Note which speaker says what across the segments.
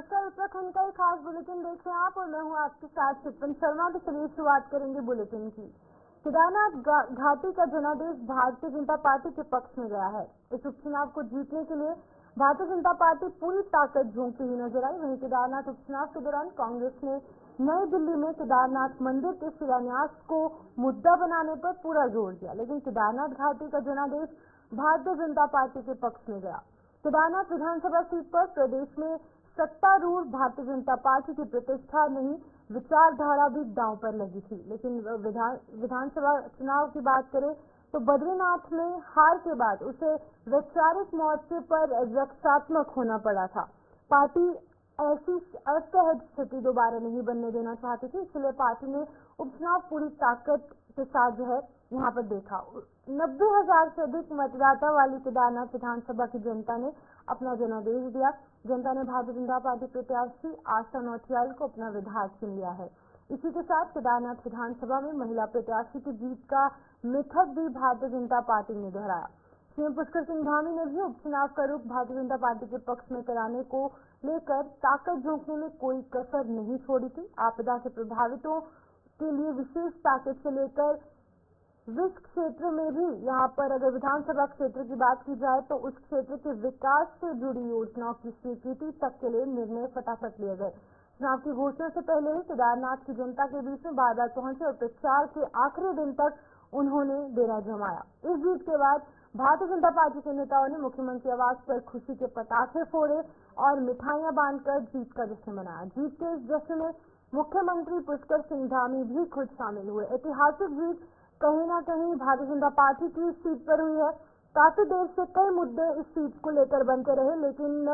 Speaker 1: नमस्कार, उत्तराखंड का एक खास बुलेटिन देख रहे हैं आप और मैं हूं आपके साथ चितवन शर्मा। तो चलिए शुरुआत करेंगे बुलेटिन की। केदारनाथ घाटी का जनादेश भारतीय जनता पार्टी के पक्ष में गया है। इस उपचुनाव को जीतने के लिए भारतीय जनता पार्टी पूरी ताकत झोंकती हुई नजर आई। वहीं केदारनाथ उपचुनाव के दौरान कांग्रेस ने नई दिल्ली में केदारनाथ मंदिर के शिलान्यास को मुद्दा बनाने पर पूरा जोर दिया, लेकिन केदारनाथ घाटी का जनादेश भारतीय जनता पार्टी के पक्ष में गया। केदारनाथ विधानसभा सीट पर प्रदेश में सत्तारूढ़ भारतीय जनता पार्टी की प्रतिष्ठा नहीं, विचारधारा भी दांव पर लगी थी। लेकिन विधानसभा चुनाव की बात करें तो बद्रीनाथ में हार के बाद उसे वैचारिक मोर्चे पर रक्षात्मक होना पड़ा था। पार्टी ऐसी असहज स्थिति दोबारा नहीं बनने देना चाहती थी, इसलिए पार्टी ने उपचुनाव पूरी ताकत के साथ जो है यहाँ पर देखा। 90,000 से अधिक मतदाता वाली केदारनाथ विधानसभा की जनता ने अपना जनादेश दिया। जनता ने भारतीय जनता पार्टी प्रत्याशी आशा नौटियाल को अपना विधायक चुन लिया है। इसी के साथ केदारनाथ विधानसभा में महिला प्रत्याशी की जीत का मिथक भी भारतीय जनता पार्टी ने दोहराया। सीएम पुष्कर सिंह धामी ने भी उपचुनाव का रुख भारतीय जनता पार्टी के पक्ष में कराने को लेकर ताकत झोंकने में कोई कसर नहीं छोड़ी थी। आपदा से प्रभावितों के लिए विशेष पैकेज से लेकर विस क्षेत्र में भी यहाँ पर अगर विधानसभा क्षेत्र की बात की जाए तो उस क्षेत्र के विकास से जुड़ी योजनाओं की स्वीकृति तक के लिए निर्णय फटाफट लिए गए। चुनाव की घोषणा से पहले ही केदारनाथ की जनता के बीच में बार बार पहुंचे और प्रचार के आखिरी दिन तक उन्होंने डेरा जमाया। इस जीत के बाद भारतीय जनता पार्टी के नेताओं ने मुख्यमंत्री आवास पर खुशी के पटाखे फोड़े और मिठाइयां बांटकर जीत का जश्न मनाया। जीत के इस जश्न में मुख्यमंत्री पुष्कर सिंह धामी भी खुद शामिल हुए। ऐतिहासिक जीत कहीं ना कहीं भारतीय जनता पार्टी की इस सीट पर हुई है। काफी देर से कई मुद्दे इस सीट को लेकर बनते रहे, लेकिन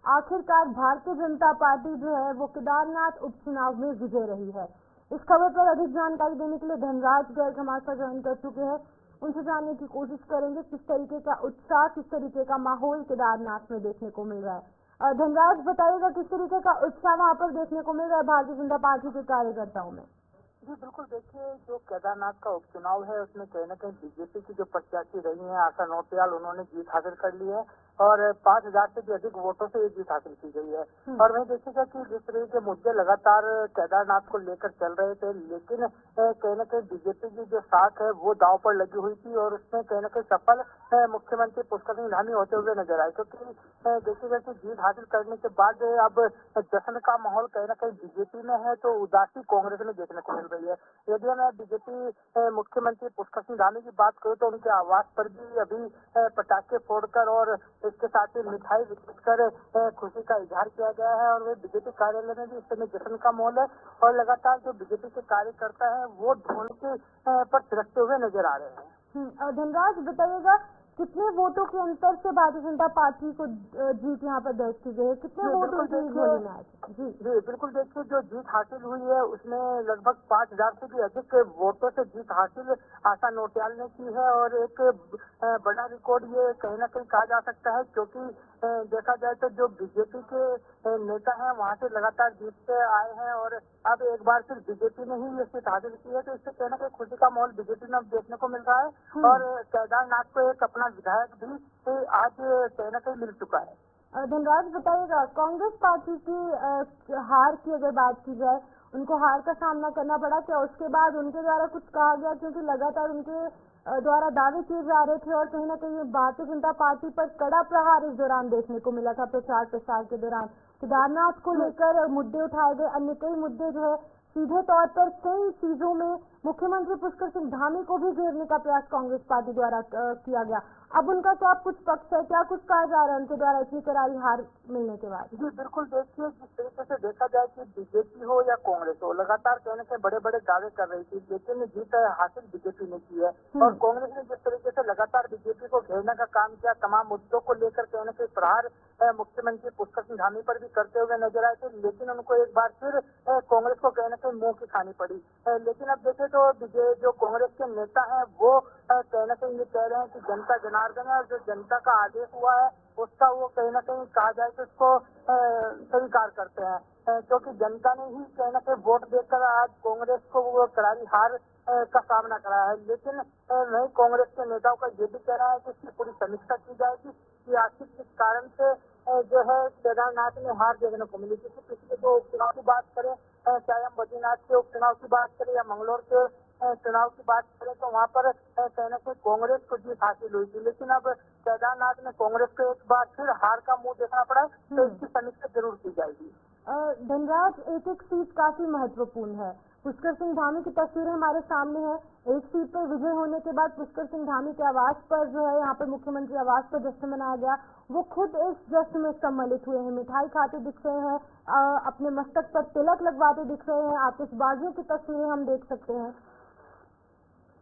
Speaker 1: आखिरकार भारतीय जनता पार्टी जो है वो केदारनाथ उपचुनाव में विजय रही है। इस खबर पर अधिक जानकारी देने के लिए धनराज गर्ग हमारे साथ ज्वाइन कर चुके हैं। उनसे जानने की कोशिश करेंगे किस तरीके का उत्साह, किस तरीके का माहौल केदारनाथ में देखने को मिल रहा है। धनराज, बताइएगा किस तरीके का उत्साह वहाँ पर देखने को मिल रहा है भारतीय जनता पार्टी के कार्यकर्ताओं में।
Speaker 2: जी बिल्कुल, देखिए जो केदारनाथ का उपचुनाव है उसमें कहीं न कहीं बीजेपी की जो प्रत्याशी रही हैं आशा नौटियाल, उन्होंने जीत हासिल कर ली है और 5,000 से भी अधिक वोटों से ये जीत हासिल की गई है। और वहीं देखिएगा कि जिस तरह के मुद्दे लगातार केदारनाथ को लेकर चल रहे थे, लेकिन कहीं न कहीं बीजेपी की जो साख है वो दांव पर लगी हुई थी और उसमें कहीं न कहीं सफल मुख्यमंत्री पुष्कर सिंह धामी होते हुए नजर आए। क्योंकि देखिएगा कि जीत हासिल करने के बाद अब जश्न का माहौल कहीं न कहीं बीजेपी में है तो उदासी कांग्रेस में देखने को मिल रही है। यदि मैं बीजेपी मुख्यमंत्री पुष्कर सिंह धामी की बात करूं तो उनके आवास पर भी अभी पटाखे फोड़कर और इसके साथ ही मिठाई वितरित कर खुशी का इजहार किया गया है और वे बीजेपी कार्यालय में भी इस समय जश्न का माहौल है और लगातार जो बीजेपी के कार्यकर्ता है वो ढोल के पर थिरकते हुए नजर आ रहे हैं।
Speaker 1: धनराज, बताइएगा कितने वोटों के अंतर से भारतीय जनता पार्टी को जीत यहाँ पर दर्ज की गई है? कितने वोटों की
Speaker 2: जी बिल्कुल, देखिए जो जीत हासिल हुई है उसमें लगभग 5,000 से भी अधिक वोटों से जीत हासिल आशा नौटियाल ने की है और एक बड़ा रिकॉर्ड ये कहीं ना कहीं कहा जा सकता है, क्योंकि देखा जाए तो जो बीजेपी के नेता हैं वहाँ से लगातार जीतते आए हैं और अब एक बार फिर बीजेपी ने ही ये सीट हासिल की है, तो इससे कहीं ना कहीं खुशी का माहौल बीजेपी में देखने को मिल रहा है और केदारनाथ को एक अपना विधायक भी आज कहीं ना कहीं मिल चुका है।
Speaker 1: धनराज, बताइएगा कांग्रेस पार्टी की हार की अगर बात की जाए, उनको हार का सामना करना पड़ा क्या? उसके बाद उनके द्वारा कुछ कहा गया? क्योंकि लगातार उनके द्वारा दावे किए जा रहे थे और कहीं ना कहीं भारतीय जनता पार्टी पर कड़ा प्रहार इस दौरान देखने को मिला था। प्रचार प्रसार के दौरान केदारनाथ को लेकर मुद्दे उठाए गए, अन्य कई मुद्दे जो है सीधे तौर पर कई चीजों में मुख्यमंत्री पुष्कर सिंह धामी को भी घेरने का प्रयास कांग्रेस पार्टी द्वारा किया गया। अब उनका क्या कुछ पक्ष है, क्या कुछ कहा जा रहा है उनके द्वारा इतनी करारी हार मिलने के बाद?
Speaker 2: जी बिल्कुल, देखिए जिस तरीके से देखा जाए कि बीजेपी हो या कांग्रेस हो, लगातार कहने के बड़े बड़े दावे कर रही थी, लेकिन जीत हासिल बीजेपी ने की है और कांग्रेस ने जिस तरीके से लगातार बीजेपी को घेरने का काम किया, तमाम मुद्दों को लेकर कहने के प्रहार मुख्यमंत्री पुष्कर सिंह धामी पर भी करते हुए नजर आए थे, लेकिन उनको एक बार फिर कांग्रेस को कहने के मुंह की खानी पड़ी। लेकिन अब देखें तो जो कांग्रेस के नेता हैं वो कहीं ना कहीं ये कह रहे हैं कि जनता जनार्दन है और जो जनता का आदेश हुआ है उसका वो कहीं ना कहीं कहा जाए तो उसको स्वीकार करते हैं, क्योंकि जनता ने ही कहीं ना कहीं वोट देकर आज कांग्रेस को वो करारी हार का सामना करा है। लेकिन वही कांग्रेस के नेताओं का ये भी कहना है कि इसकी पूरी समीक्षा की जाएगी कि आखिर किस कारण से जो है केदारनाथ में हार देखने को मिली। क्योंकि पिछले जो उपचुनाव की बात करें, चाहे हम बद्रीनाथ के उपचुनाव की बात करें या मंगलौर के चुनाव की बात करें, तो वहाँ पर कहीं न कहीं कांग्रेस को जीत हासिल हुई थी। लेकिन अब केदारनाथ में कांग्रेस को एक बार फिर हार का मुंह देखना पड़ा है, तो इसकी समीक्षा जरूर की जाएगी।
Speaker 1: धनराज, एक सीट काफी महत्वपूर्ण है। पुष्कर सिंह धामी की तस्वीरें हमारे सामने है। एक सीट पर विजय होने के बाद पुष्कर सिंह धामी के आवास पर जो है यहाँ पर मुख्यमंत्री आवास पर जश्न मनाया गया। वो खुद इस जश्न में सम्मिलित हुए हैं, मिठाई खाते दिख रहे हैं, अपने मस्तक पर तिलक लगवाते दिख रहे हैं। आतिशबाजियों की तस्वीरें हम देख सकते हैं।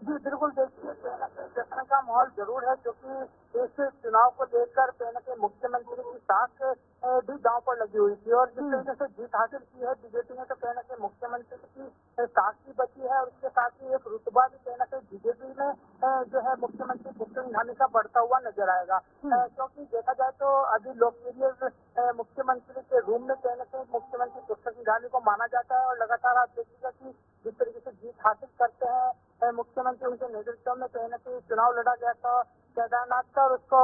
Speaker 2: जी बिल्कुल, देखिए जश्न का माहौल जरूर है, क्योंकि इस चुनाव को लेकर कहीं न कहीं मुख्यमंत्री की साख भी दांव पर लगी हुई थी। और जिस तरीके से जीत हासिल की है बीजेपी ने, तो कहीं न कहीं मुख्यमंत्री की साख भी बची है, और उसके साथ ही एक रुतबा भी कहीं न कहीं बीजेपी में जो है मुख्यमंत्री पुष्कर सिंह धामी का बढ़ता हुआ नजर आएगा। क्योंकि देखा जाए तो अभी लोकप्रिय मुख्यमंत्री के रूम में कहीं न कहीं मुख्यमंत्री पुष्कर सिंह धामी को माना जाता है। और लगातार आप देखिएगा कि जिस तरीके से जीत हासिल करते हैं मुख्यमंत्री, उनके नेतृत्व में कहीं न कहीं चुनाव लड़ा गया था केदारनाथ का, और उसको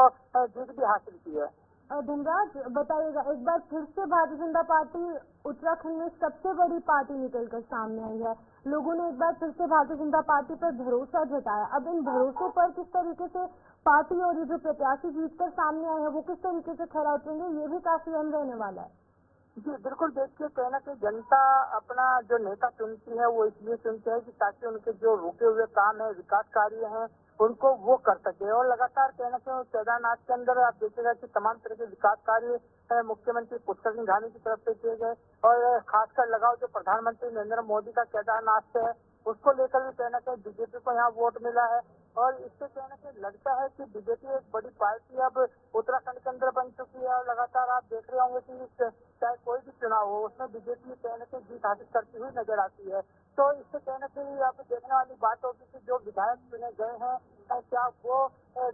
Speaker 2: जीत भी हासिल की है।
Speaker 1: धनराज, बताइएगा एक बार फिर से भारतीय जनता पार्टी उत्तराखंड में सबसे बड़ी पार्टी निकलकर सामने आई है। लोगों ने एक बार फिर से भारतीय जनता पार्टी पर भरोसा जताया। अब इन भरोसों पर किस तरीके से पार्टी और ये जो प्रत्याशी जीतकर सामने आए हैं वो किस तरीके से खरा उतरेंगे, ये भी काफी अहम रहने वाला है।
Speaker 2: जी बिल्कुल, देखिए कहीं न कहीं जनता अपना जो नेता चुनती है वो इसलिए चुनती है कि ताकि उनके जो रुके हुए काम है, विकास कार्य हैं, उनको वो कर सके। और लगातार कहीं न कहीं केदारनाथ के अंदर आप देखिएगा कि तमाम तरह के विकास कार्य मुख्यमंत्री पुष्कर सिंह धामी की तरफ से किए गए। और खासकर लगाव जो प्रधानमंत्री नरेंद्र मोदी का केदारनाथ से है, उसको लेकर भी कहीं न कहीं बीजेपी को यहाँ वोट मिला है। और इससे कहीं न कहीं लगता है कि बीजेपी एक बड़ी पार्टी अब उत्तराखंड के अंदर बन चुकी है। और लगातार आप देख रहे होंगे कि चाहे कोई भी चुनाव हो, उसमें बीजेपी कहीं न कहीं जीत हासिल करती हुई नजर आती है। तो इससे कहीं न कहीं आपको देखने वाली बात होगी कि जो विधायक चुने गए हैं, क्या वो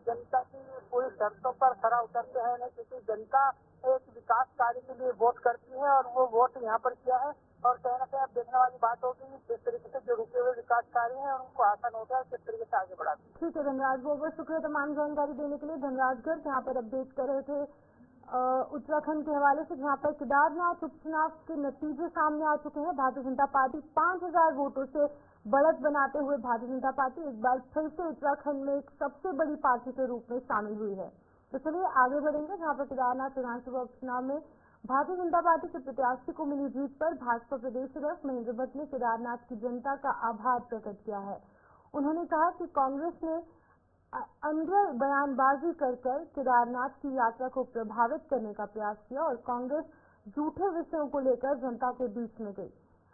Speaker 2: जनता की पूरी शर्तों पर खरा उतरते हैं नहीं, क्योंकि जनता एक विकास कार्य के लिए वोट करती है, और वो वोट यहाँ पर किया है। और कहीं न कहीं आप देखने वाली बात होगी जिस तरीके से जो रुके हुए विकास कार्य हैं उनको आसान होता है, किस तरीके से आगे बढ़ाते हैं।
Speaker 1: ठीक है धनराज, बहुत बहुत शुक्रिया तमाम जानकारी देने के लिए। धनराज गर्ग जहाँ पर अपडेट कर रहे थे उत्तराखंड के हवाले से, जहाँ पर केदारनाथ उपचुनाव के नतीजे सामने आ चुके हैं। भारतीय जनता पार्टी 5000 वोटों से बढ़त बनाते हुए भारतीय जनता पार्टी एक बार फिर से उत्तराखंड में एक सबसे बड़ी पार्टी के रूप में शामिल हुई है। तो चलिए आगे बढ़ेंगे, जहाँ पर केदारनाथ विधानसभा उपचुनाव में भारतीय जनता पार्टी के प्रत्याशी को मिली जीत पर भाजपा प्रदेश अध्यक्ष महेंद्र भट्ट ने केदारनाथ की जनता का आभार प्रकट किया है। उन्होंने कहा कि कांग्रेस ने अंदर बयानबाजी कर केदारनाथ की यात्रा को प्रभावित करने का प्रयास किया और कांग्रेस झूठे विषयों को लेकर जनता के बीच में गई।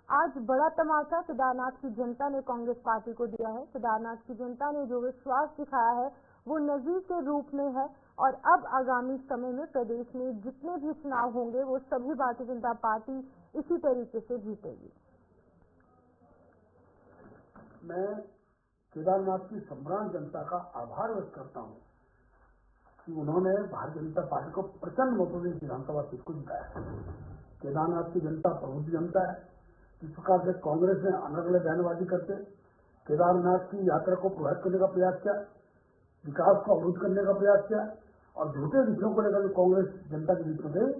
Speaker 1: आज बड़ा तमाचा केदारनाथ की जनता ने कांग्रेस पार्टी को दिया है। केदारनाथ की जनता ने जो विश्वास दिखाया है वो नजीर के रूप में है, और अब आगामी समय में प्रदेश में जितने भी चुनाव होंगे वो सभी भारतीय जनता पार्टी इसी तरीके से जीतेगी।
Speaker 3: मैं केदारनाथ की सम्राट जनता का आभार व्यक्त करता हूं कि उन्होंने भारतीय जनता पार्टी को प्रचंड मतों से विधानसभा सीट को जिताया। केदारनाथ की जनता प्रबुद्ध जनता है। जिस प्रकार से कांग्रेस ने अलग अलग बयानबाजी करके केदारनाथ की यात्रा को प्रभावित करने का प्रयास किया, विकास को अवरुद्ध करने का प्रयास किया, और झूठे विषयों को लेकर कांग्रेस जनता के बीच में गई,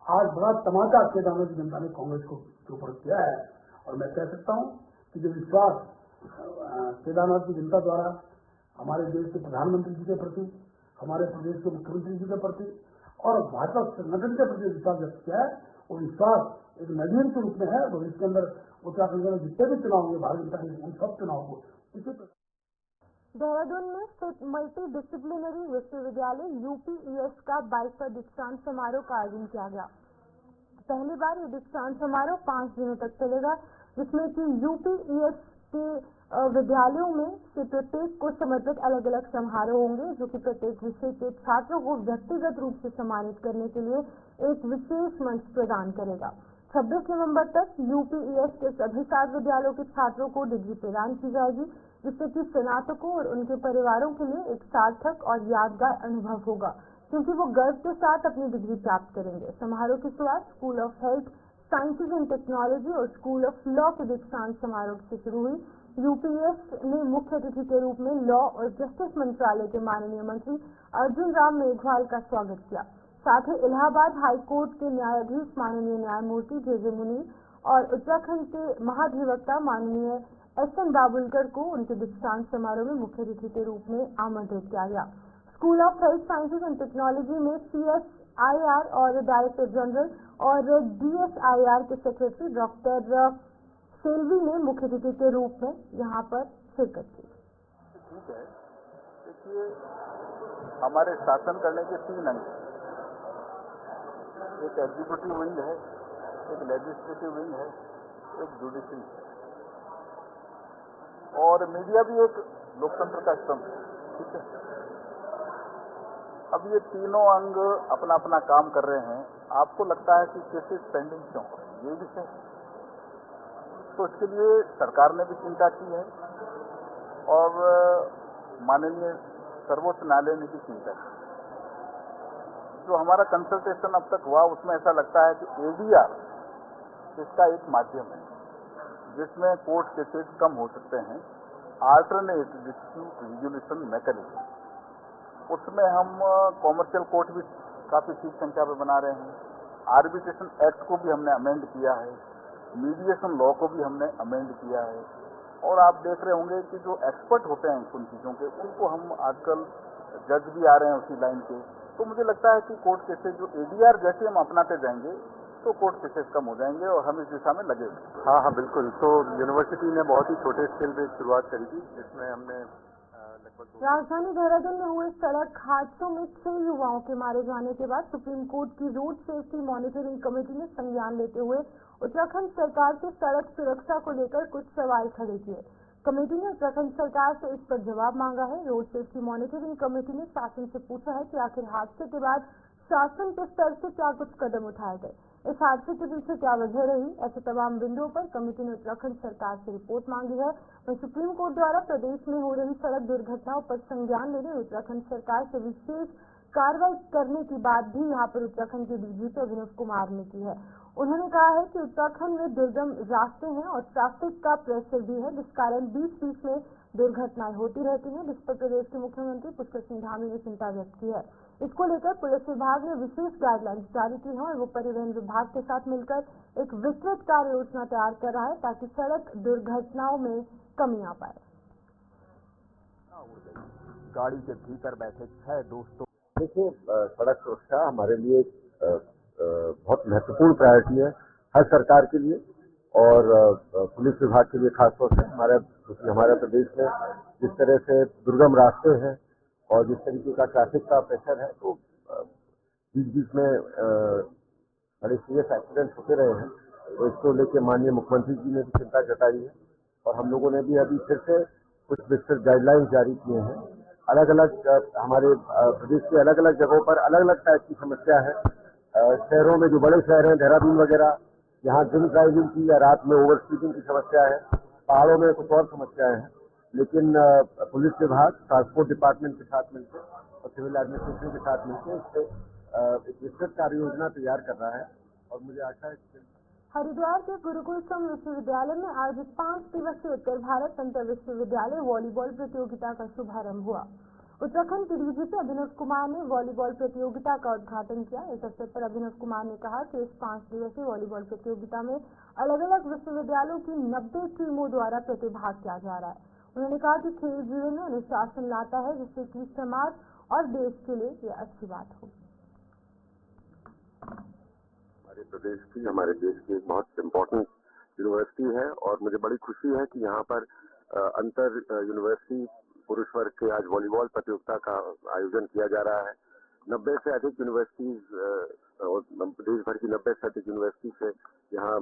Speaker 3: आज बड़ा तमाचा केदारनाथ की जनता ने कांग्रेस को ऊपर किया है। और मैं कह सकता हूं कि जो विश्वास केदारनाथ की जनता द्वारा हमारे देश के प्रधानमंत्री जी के प्रति, हमारे प्रदेश के मुख्यमंत्री जी के प्रति और भाजपा संगठन के प्रति विश्वास व्यक्त किया है, वो विश्वास एक नजीर के रूप में है। भविष्य के अंदर उत्तराखंड में जितने भी चुनाव होंगे भारतीय जनता के उन सब चुनाव को इसी प्रकार।
Speaker 1: देहरादून में स्थित मल्टी डिसिप्लिनरी विश्वविद्यालय यूपीईएस का 22वां दीक्षांत समारोह का आयोजन किया गया। पहली बार ये दीक्षांत समारोह 5 दिनों तक चलेगा, जिसमें कि यूपीईएस के विद्यालयों में से प्रत्येक को समर्पित अलग अलग समारोह होंगे, जो कि प्रत्येक विषय के छात्रों को व्यक्तिगत रूप से सम्मानित करने के लिए एक विशेष मंच प्रदान करेगा। 26 नवंबर तक यूपीईएस के सभी 7 विद्यालयों के छात्रों को डिग्री प्रदान की जाएगी, जिससे कि स्नातकों और उनके परिवारों के लिए एक सार्थक और यादगार अनुभव होगा, क्योंकि वो गर्व के साथ अपनी डिग्री प्राप्त करेंगे। समारोह की शुरुआत school of health sciences and technology और स्कूल ऑफ लॉ के दीक्षांत समारोह से शुरू हुई। यूपीएस ने मुख्य अतिथि के रूप में लॉ और जस्टिस मंत्रालय के माननीय मंत्री अर्जुन राम मेघवाल का स्वागत किया। साथ ही इलाहाबाद हाई कोर्ट के न्यायाधीश माननीय न्यायमूर्ति जे मुनि और उत्तराखंड के महाधिवक्ता माननीय SN दाभोलकर को उनके दीक्षांत समारोह में मुख्य अतिथि के रूप में आमंत्रित किया गया। School of health sciences and technology में CSIR और डायरेक्टर जनरल और DSIR के सेक्रेटरी डॉक्टर सेल्वी ने मुख्य अतिथि के रूप में यहाँ पर शिरकत की।
Speaker 4: ठीक है, देखिए हमारे शासन करने के 3 अंग, एक एग्जीक्यूटिव विंग है, एक लेजिस्लेटिव विंग है, एक जुडिशरी है, और मीडिया भी एक लोकतंत्र का स्तंभ है। ठीक है, अब ये तीनों अंग अपना अपना काम कर रहे हैं। आपको लगता है कि केसेस पेंडिंग क्यों, ये विषय, तो इसके लिए सरकार ने भी चिंता की है और माननीय सर्वोच्च न्यायालय ने भी चिंता की। जो हमारा कंसल्टेशन अब तक हुआ उसमें ऐसा लगता है कि ADR इसका एक माध्यम है जिसमें कोर्ट केसेस कम हो सकते हैं। आल्टरनेट डिस्प्यूट रिजोल्यूशन मैकेनिज्म, उसमें हम कॉमर्शियल कोर्ट भी काफी ठीक संख्या में बना रहे हैं। आर्बिट्रेशन एक्ट को भी हमने अमेंड किया है, मीडिएशन लॉ को भी हमने अमेंड किया है, और आप देख रहे होंगे कि जो एक्सपर्ट होते हैं उन चीज़ों के, उनको हम आजकल जज भी आ रहे हैं उसी लाइन के। तो मुझे लगता है कि कोर्ट केसेस जो ADR जैसे हम अपनाते जाएंगे तो कोर्ट केसेस कम हो जाएंगे और हम इस दिशा में लगे हुए।
Speaker 5: हाँ, बिल्कुल। तो यूनिवर्सिटी ने बहुत ही छोटे स्केल पे शुरुआत करी थी, जिसमें हमने लगभग
Speaker 1: राजधानी देहरादून में हुए सड़क हादसों में 6 युवाओं के मारे जाने के बाद सुप्रीम कोर्ट की रोड सेफ्टी मॉनिटरिंग कमेटी ने संज्ञान लेते हुए उत्तराखंड सरकार से सड़क सुरक्षा को लेकर कुछ सवाल खड़े किए। कमेटी ने उत्तराखंड सरकार से इस पर जवाब मांगा है। रोड सेफ्टी मॉनिटरिंग कमेटी ने शासन से पूछा है कि आखिर हादसे के बाद शासन के स्तर से क्या कुछ कदम उठाए गए, इस हादसे के पीछे क्या वजह रही, ऐसे तमाम बिंदुओं पर कमेटी ने उत्तराखंड सरकार से रिपोर्ट मांगी है। वहीं सुप्रीम कोर्ट द्वारा प्रदेश में हो रही सड़क दुर्घटनाओं पर संज्ञान लेने उत्तराखंड सरकार से विशेष कार्रवाई करने की बात भी यहाँ पर उत्तराखंड के DGP अभिनव कुमार ने की है। उन्होंने कहा है कि उत्तराखंड में दुर्गम रास्ते हैं और ट्रैफिक का प्रेशर भी है, जिस कारण बीच में दुर्घटनाएं होती रहती हैं, जिस पर प्रदेश के मुख्यमंत्री पुष्कर सिंह धामी ने चिंता व्यक्त की है। इसको लेकर पुलिस विभाग ने विशेष गाइडलाइंस जारी की है और वो परिवहन विभाग के साथ मिलकर एक विस्तृत कार्य योजना तैयार कर रहा है ताकि सड़क दुर्घटनाओं में कमी आ पाए।
Speaker 5: गाड़ी के भीतर बैठे 6 दोस्तों। देखिए, सड़क सुरक्षा हमारे लिए बहुत महत्वपूर्ण प्रायोरिटी है, हर सरकार के लिए और पुलिस विभाग के लिए खासतौर से। हमारे प्रदेश में जिस तरह से दुर्गम रास्ते हैं और जिस तरीके का ट्रैफिक का प्रेशर है, तो बीच में बड़े सीरियस एक्सीडेंट होते रहे हैं। तो इसको लेकर माननीय मुख्यमंत्री जी ने भी चिंता जताई है और हम लोगों ने भी अभी फिर से कुछ विस्तृत गाइडलाइंस जारी किए हैं। अलग अलग हमारे प्रदेश के अलग अलग जगहों पर अलग अलग टाइप की समस्या है। शहरों में जो बड़े शहर हैं, देहरादून वगैरह, यहाँ ड्रिंक ड्राइविंग की या रात में ओवर स्पीडिंग की समस्या है। पहाड़ों में कुछ और समस्याएं हैं, लेकिन पुलिस विभाग, ट्रांसपोर्ट डिपार्टमेंट के साथ मिलकर और सिविल एडमिनिस्ट्रेशन के साथ मिलकर इससे एक विस्तृत कार्य योजना तैयार कर रहा है और मुझे आशा है कि
Speaker 1: हरिद्वार के गुरुकुल संघ विश्वविद्यालय में आयोजित 5 दिवसीय उत्तर भारत अंतर विश्वविद्यालय वॉलीबॉल प्रतियोगिता का शुभारंभ हुआ। उत्तराखंड के DGP अभिनव कुमार ने वॉलीबॉल प्रतियोगिता का उद्घाटन किया। इस अवसर पर अभिनव कुमार ने कहा कि इस 5 दिवसीय वॉलीबॉल प्रतियोगिता में अलग अलग विश्वविद्यालयों की 90 टीमों द्वारा प्रतिभाग किया जा रहा है। उन्होंने कहा कि खेल जीवन में अनुशासन लाता है, जिससे कि समाज और देश के लिए ये अच्छी बात होगी।
Speaker 5: हमारे प्रदेश की, हमारे देश की एक बहुत इम्पोर्टेंट यूनिवर्सिटी है और मुझे बड़ी खुशी है कि यहाँ पर अंतर यूनिवर्सिटी पुरुष वर्ग के आज वॉलीबॉल प्रतियोगिता का आयोजन किया जा रहा है। 90 से अधिक यूनिवर्सिटीज और देश भर की 90 से अधिक यूनिवर्सिटी से यहाँ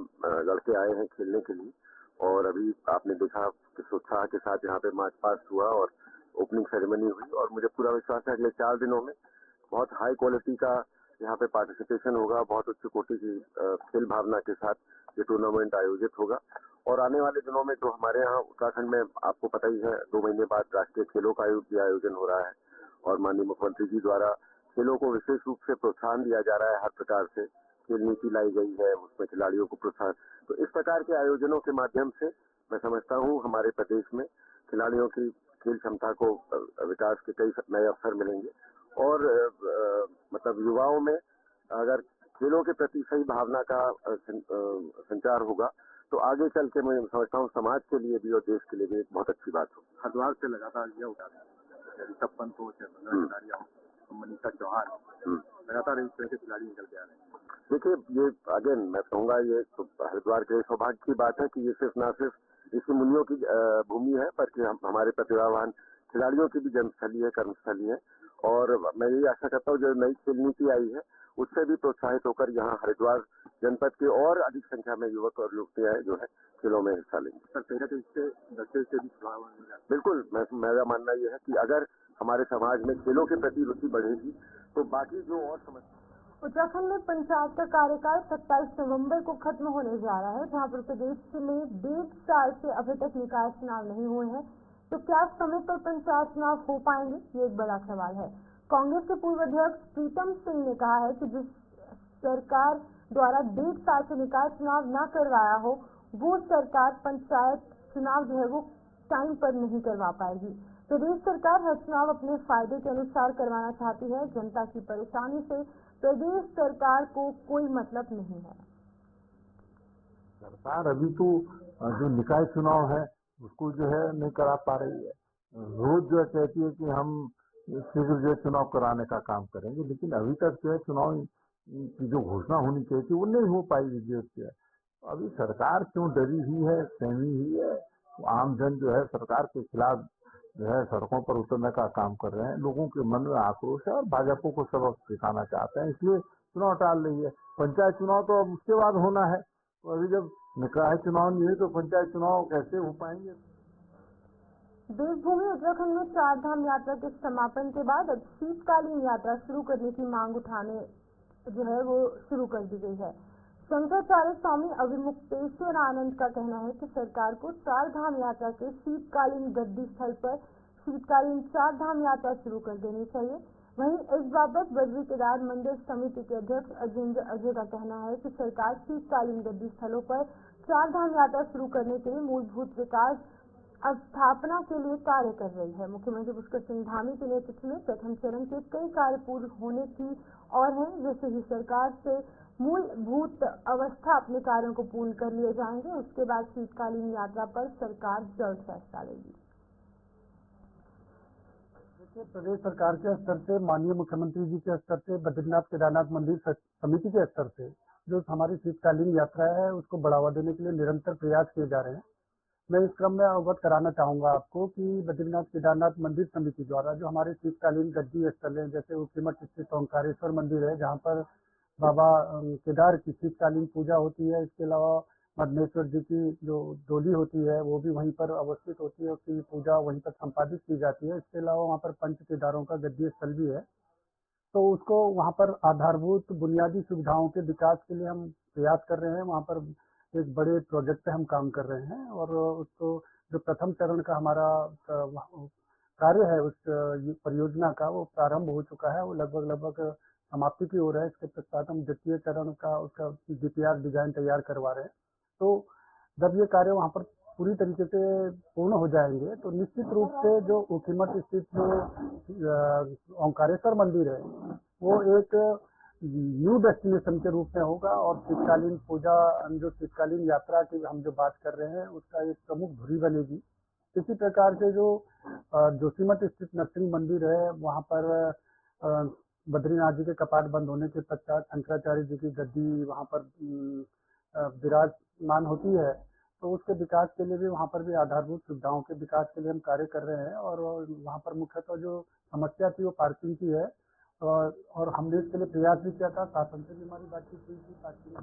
Speaker 5: लड़के आए हैं खेलने के लिए और अभी आपने देखा किस उत्साह के साथ यहाँ पे मार्च पास्ट हुआ और ओपनिंग सेरेमनी हुई और मुझे पूरा विश्वास है अगले 4 दिनों में बहुत हाई क्वालिटी का यहाँ पे पार्टिसिपेशन होगा, बहुत उच्च कोटि की खेल भावना के साथ ये टूर्नामेंट आयोजित होगा। और आने वाले दिनों में जो हमारे यहाँ उत्तराखंड में आपको पता ही है 2 महीने बाद राष्ट्रीय खेलों का आयोजन हो रहा है और माननीय मुख्यमंत्री जी द्वारा खेलों को विशेष रूप से प्रोत्साहन दिया जा रहा है। हर प्रकार से खेल नीति लाई गई है, उसमें खिलाड़ियों को प्रोत्साहन। तो इस प्रकार के आयोजनों के माध्यम से मैं समझता हूँ हमारे प्रदेश में खिलाड़ियों की खेल क्षमता को विकास के कई नए अवसर मिलेंगे और मतलब युवाओं में अगर खेलों के प्रति सही भावना का संचार होगा तो आगे चल के मैं समझता हूँ समाज के लिए भी और देश के लिए भी एक बहुत अच्छी बात हो।
Speaker 4: हरिद्वार से लगातार ये उठा रहे हैं ऋषभ पंत हो, खिलाड़ियां हो, मनीषा चौहान हो, लगातार इस तरह के खिलाड़ी निकल के आ रहे हैं।
Speaker 5: देखिए ये अगेन मैं कहूँगा ये तो हरिद्वार के सौभाग्य की बात है कि ये सिर्फ न सिर्फ ऋषि मुनियों की भूमि है बल्कि हमारे प्रतिभावान खिलाड़ियों की भी जन्मस्थली है, कर्मस्थली है। और मैं यही आशा करता हूँ जो नई खेल नीति आई है उससे भी प्रोत्साहित होकर यहाँ हरिद्वार जनपद के और अधिक संख्या में युवक और युवतियां जो है खेलों में हिस्सा लेंगे।
Speaker 4: सर इससे बच्चे से भी सुधार होगा।
Speaker 5: बिल्कुल, मेरा मानना यह है कि अगर हमारे समाज में खेलों के प्रति रुचि बढ़ेगी तो बाकी जो और समस्या।
Speaker 1: उत्तराखंड में पंचायत का कार्यकाल 27 नवंबर को खत्म होने जा रहा है, जहां पर प्रदेश में 1.5 साल से अभी तक निकाय चुनाव नहीं हुए हैं। तो क्या समय पर पंचायत चुनाव हो पाएंगे, ये एक बड़ा सवाल है। कांग्रेस के पूर्व अध्यक्ष प्रीतम सिंह ने कहा है कि जिस सरकार द्वारा 1.5 साल से निकाय चुनाव न करवाया हो वो सरकार पंचायत चुनाव जो है वो टाइम पर नहीं करवा पाएगी। प्रदेश सरकार हर चुनाव अपने फायदे के अनुसार करवाना चाहती है। जनता की परेशानी से प्रदेश सरकार को कोई मतलब नहीं है।
Speaker 6: सरकार अभी तो जो निकाय चुनाव है उसको जो है नहीं करा पा रही है। रोज जो है कहती है कि हम शीघ्र जो है चुनाव कराने का काम करेंगे, लेकिन अभी तक जो है चुनाव की जो घोषणा होनी चाहिए थी वो नहीं हो पाई। जो अभी सरकार क्यों डरी हुई है, सहमी हुई है। आम जन जो है सरकार के खिलाफ जो है सड़कों पर उतरने का काम कर रहे हैं। लोगों के मन में आक्रोश है और भाजपा को सबक सिखाना चाहते हैं, इसलिए चुनाव टाल रही है। पंचायत चुनाव तो अब उसके बाद होना है, तो अभी जब निकाय चुनाव नहीं है तो पंचायत चुनाव कैसे हो पाएंगे।
Speaker 1: देवभूमि उत्तराखंड में 4 धाम यात्रा के समापन के बाद अब शीतकालीन यात्रा शुरू करने की मांग उठाने जो है वो शुरू कर दी गई है। शंकराचार्य स्वामी अविमुक्तेश्वर आनंद का कहना है कि सरकार को 4 धाम यात्रा के शीतकालीन गद्दी स्थल पर शीतकालीन 4 धाम यात्रा शुरू कर देनी चाहिए। वहीं इस बाबत बद्री केदार मंदिर समिति के अध्यक्ष अजिंद्र अजय का कहना है कि सरकार शीतकालीन गद्दी स्थलों पर 4 धाम यात्रा शुरू करने के लिए मूलभूत विकास स्थापना के लिए कार्य कर रही है। मुख्यमंत्री पुष्कर सिंह धामी के नेतृत्व में प्रथम चरण के कई कार्य पूर्ण होने की और है, जैसे ही सरकार से मूलभूत अवस्था अपने कार्यों को पूर्ण कर लिए जाएंगे, उसके बाद शीतकालीन यात्रा पर सरकार जल्द फैसला लेगी।
Speaker 3: देखिए, प्रदेश सरकार के स्तर से, माननीय मुख्यमंत्री जी के स्तर से, बद्रीनाथ केदारनाथ मंदिर समिति के स्तर से जो हमारी शीतकालीन यात्रा है उसको बढ़ावा देने के लिए निरंतर प्रयास किए जा रहे हैं। मैं इस क्रम में अवगत कराना चाहूंगा आपको कि बद्रीनाथ केदारनाथ मंदिर समिति द्वारा जो हमारे शीतकालीन गद्दी स्थल है, जैसे ऊखीमठ स्थित ओंकारेश्वर मंदिर है जहाँ पर बाबा केदार की शीतकालीन पूजा होती है। इसके अलावा मदनेश्वर जी की जो डोली होती है वो भी वहीं पर अवस्थित होती है, उसकी पूजा वहीं पर संपादित की जाती है। इसके अलावा वहाँ पर पंच केदारों का गद्दी स्थल भी है, तो उसको वहाँ पर आधारभूत बुनियादी सुविधाओं के विकास के लिए हम प्रयास कर रहे हैं। वहाँ पर एक बड़े प्रोजेक्ट पे हम काम कर रहे हैं और उसको जो प्रथम चरण का हमारा कार्य है उस परियोजना का वो प्रारंभ हो चुका है, वो लगभग समाप्ति की ओर है। इसके पश्चात हम द्वितीय चरण का उसका DPR डिजाइन तैयार करवा रहे हैं। तो जब ये कार्य वहाँ पर पूरी तरीके से पूर्ण हो जाएंगे तो निश्चित रूप से जो ऊखीमठ स्थित जो ओंकारेश्वर मंदिर है वो एक न्यू डेस्टिनेशन के रूप में होगा और शीतकालीन पूजा जो शीतकालीन यात्रा की हम जो बात कर रहे हैं उसका एक प्रमुख धुरी बनेगी। इसी प्रकार से जो जोशीमठ स्थित नरसिंह मंदिर है वहाँ पर बद्रीनाथ जी के कपाट बंद होने के पश्चात शंकराचार्य जी की गद्दी वहाँ पर विराजमान होती है, तो उसके विकास के लिए भी वहाँ पर भी आधारभूत सुविधाओं के विकास के लिए हम कार्य कर रहे हैं। और वहाँ पर मुख्यतः जो समस्या थी वो पार्किंग की है और हमने इसके लिए प्रयास भी किया था, शासन से भी हमारी बातचीत हुई थी पार्किंग।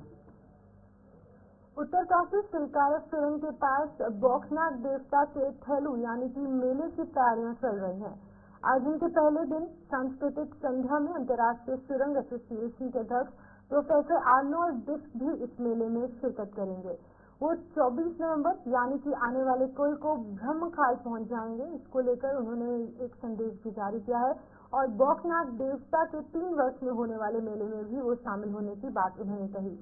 Speaker 1: उत्तरकाशी सिलकारा सुरंग के पास बौखनाथ देवता के थैलू यानी कि मेले की तैयारियां चल रही हैं। आज इनके पहले दिन सांस्कृतिक संध्या में अंतर्राष्ट्रीय सुरंग एसोसिएशन के अध्यक्ष प्रोफेसर आर्नोल्ड डिस्क भी इस मेले में शिरकत करेंगे। वो 24 नवंबर यानी कि आने वाले कल को ब्रह्मखाल पहुंच जाएंगे। इसको लेकर उन्होंने एक संदेश भी जारी किया है और बौखनाथ देवता के 3 वर्ष में होने वाले मेले में भी वो शामिल होने की बात उन्होंने कही।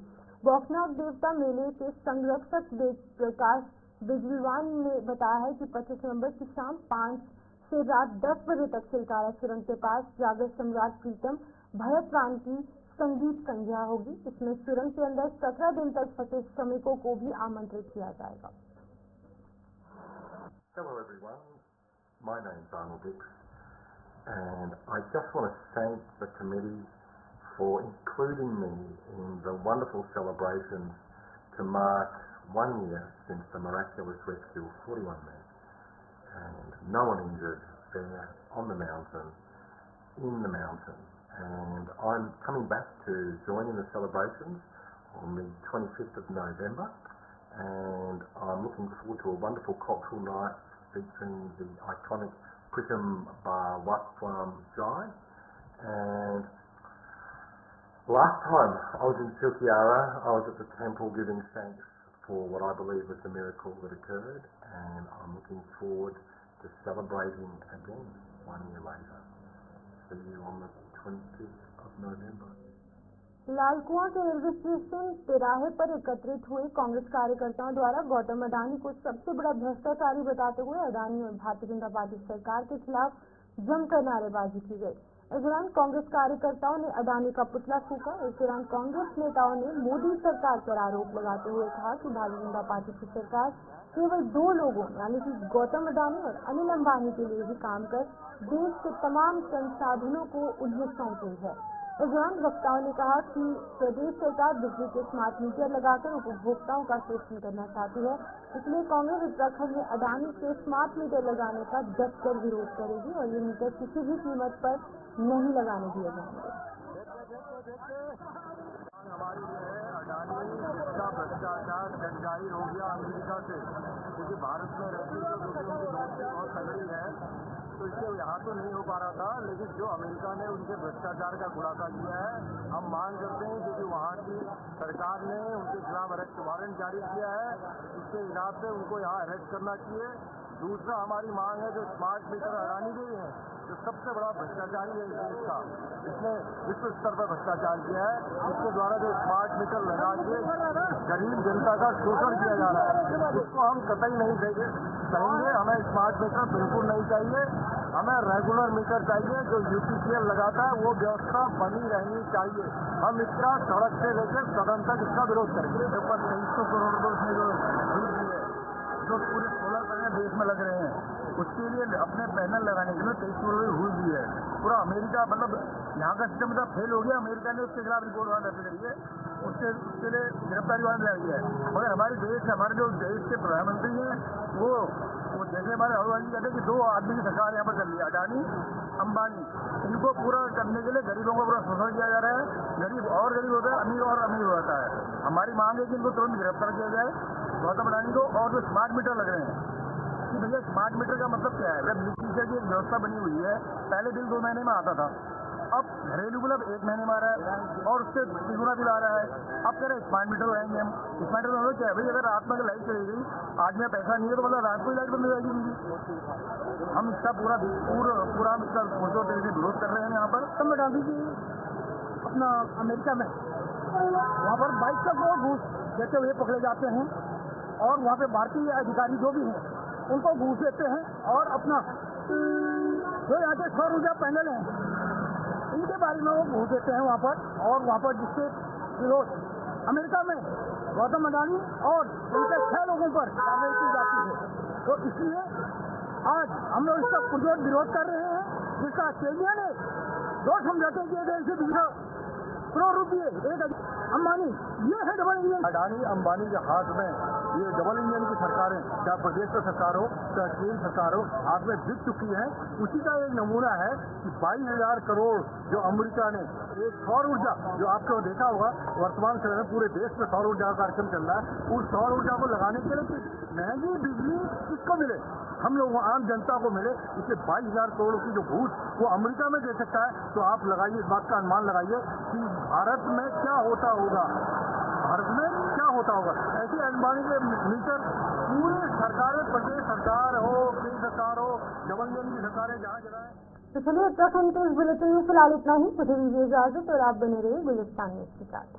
Speaker 1: बौखनाथ देवता मेले के संरक्षक वेद प्रकाश बिजलीवान ने बताया है कि 25 नवंबर की शाम 5 से रात 10 बजे तक चिलकारा सुरंग के पास जागर सम्राट प्रीतम भरत राम की संगीत संध्या होगी। इसमें सुरंग के अंदर 17 दिन तक फंसे श्रमिकों को भी आमंत्रित किया जाएगा।
Speaker 7: Hello everyone, my name's Arnold Dix and I just want to thank the committee for including me in the wonderful celebrations to mark 1 year since the miraculous rescue of 41 men and no one injured there on the mountain, in the mountain. And I'm coming back to join in the celebrations on the 25th of November and I'm looking forward to a wonderful cultural night featuring the iconic Pritam Bar Wat Phram Jai. And last time I was in Silkiara, I was at the temple giving thanks for what I believe was the miracle that occurred, and I'm looking forward to celebrating again 1 year later. See you on the 20th of November.
Speaker 1: Lalkuan के railway station तिराहे पर एकत्रित हुए कांग्रेस कार्यकर्ताओं द्वारा गौतम अडानी को सबसे बड़ा भ्रष्टाचारी बताते हुए अडानी और भारतीय जनता पार्टी सरकार के खिलाफ जमकर नारेबाजी की गई। इस दौरान कांग्रेस कार्यकर्ताओं ने अडानी का पुतला फूंका। इस दौरान कांग्रेस नेताओं ने मोदी सरकार पर आरोप लगाते हुए कहा कि भारतीय जनता पार्टी की सरकार केवल 2 लोगों यानी कि गौतम अडानी और अनिल अंबानी के लिए ही काम कर देश के तमाम संसाधनों को उन्हें सौंप रही है। इस दौरान वक्ताओं ने कहा कि प्रदेश सरकार बिजली के स्मार्ट मीटर लगाकर उपभोक्ताओं का शोषण करना चाहती है, इसलिए कांग्रेस उत्तराखंड में अडानी से स्मार्ट मीटर लगाने का डटकर विरोध करेगी और ये मीटर किसी भी कीमत पर नहीं लगाने दिए जाएंगे।
Speaker 6: हमारी जो है अडानी का भ्रष्टाचार जनजाहिर हो गया अमेरिका से, क्योंकि भारत में रहती है क्योंकि उनकी दोस्ती बहुत तगड़ी है, तो इससे यहाँ तो नहीं हो पा रहा था। लेकिन जो अमेरिका ने उनके भ्रष्टाचार का खुलासा किया है, हम मांग करते हैं क्योंकि वहाँ की सरकार ने उनके खिलाफ अरेस्ट वारंट जारी किया है, इसके हिसाब से उनको यहाँ अरेस्ट करना चाहिए। दूसरा हमारी मांग है जो स्मार्ट मीटर अडानी गई है, जो सबसे बड़ा भ्रष्टाचारी है इस देश का, इसने विश्व स्तर पर भ्रष्टाचार किया है, इसके द्वारा जो स्मार्ट मीटर लगा के गरीब जनता का शोषण किया जा रहा है, इसको हम कतई नहीं कहेंगे। हमें स्मार्ट मीटर बिल्कुल नहीं चाहिए, हमें रेगुलर मीटर चाहिए। जो यूपीसीएल लगाता है वो व्यवस्था बनी रहनी चाहिए। हम इसका सड़क से लेकर सदन तक इसका विरोध करेंगे। 2300 करोड़ उसने जो खरीद दी है, जो पूरे 16 करोड़ देश में लग रहे हैं, उसके लिए अपने पैनल लगाने के लिए 2300 करोड़ घूस दी है। पूरा अमेरिका मतलब यहाँ का सिस्टम मतलब फेल हो गया। अमेरिका ने उसके खिलाफ रिपोर्ट वारंट जारी करी है, उसके लिए गिरफ्तारी वारंट जारी है। मगर हमारे जो देश के प्रधानमंत्री हैं वो जैसे हमारे राहुल गांधी कहते हैं कि 2 आदमी की सरकार यहाँ पर चल रही है, अडानी अंबानी, इनको पूरा करने के लिए गरीबों का पूरा शोषण किया जा रहा है। गरीब और गरीब होता है, अमीर और अमीर होता है। हमारी मांग है कि इनको तुरंत गिरफ्तार किया जाए, गौतम अडानी को। और जो स्मार्ट मीटर लग रहे हैं कि भैया स्मार्ट मीटर का मतलब क्या है? जब मीटर की एक व्यवस्था बनी हुई है, पहले बिल 2 महीने में आता था, अब घरेलू बिल 1 महीने में आ रहा है और उससे 2 बिल आ रहा है। अब कह रहे स्मार्ट मीटर लगाएंगे हम। स्मार्ट मीटर मतलब क्या है? भाई अगर रात में लाइट चली गई, आज में पैसा नहीं है तो मतलब रात को ही लाइट बंद हो जाएगी उनकी। हम इसका पूरा हम इसका फोटो से विरोध कर रहे हैं। यहाँ पर तब डाली जी अपना अमेरिका में वहाँ पर 22 करोड़ घूस देते हुए पकड़े जाते हैं और वहाँ पे भारतीय अधिकारी जो भी हैं उनको घूस देते हैं और अपना जो यहाँ के सौर ऊर्जा पैनल हैं इनके बारे में वो घूस देते हैं वहाँ पर। और वहाँ पर जिससे विरोध अमेरिका में गौतम अडानी और उनके 6 लोगों पर कार्रवाई की जाती है। तो इसलिए आज हम लोग इसका पुरजोर विरोध कर रहे हैं, जिसका केंद्र ने 2 समझौते किए गए, 200 करोड़ रुपये एक अंबानी, ये है डबल इंजन। अडानी अंबानी के हाथ में ये डबल इंजन की सरकारें, चाहे प्रदेश की सरकार हो चाहे केंद्र सरकार हो, हाथ में बिक चुकी है। उसी का एक नमूना है कि 22,000 करोड़ जो अमेरिका ने एक सौर ऊर्जा, जो आपको देखा होगा वर्तमान समय में पूरे देश में सौर ऊर्जा का कार्यक्रम चल रहा है, उस सौर ऊर्जा को लगाने के लिए महंगी बिजली किसको मिले? हम लोग आम जनता को मिले। इसे 22,000 करोड़ की जो घूस वो अमेरिका में दे सकता है, तो आप लगाइए, इस बात का अनुमान लगाइए कि भारत में क्या होता होगा, भारत में क्या होता होगा। ऐसे अंबानी के मीटर पूरी सरकारें, प्रदेश सरकार हो, केंद्र सरकार हो, डबल इंजन की सरकारें जहाँ चलाएं।
Speaker 1: तो चलिए उत्तराखंड के इस बुलेटिन में फिलहाल इतना ही। मुझे दीजिए इजाजत और आप बने रहिए गुलिस्तान न्यूज़ के साथ।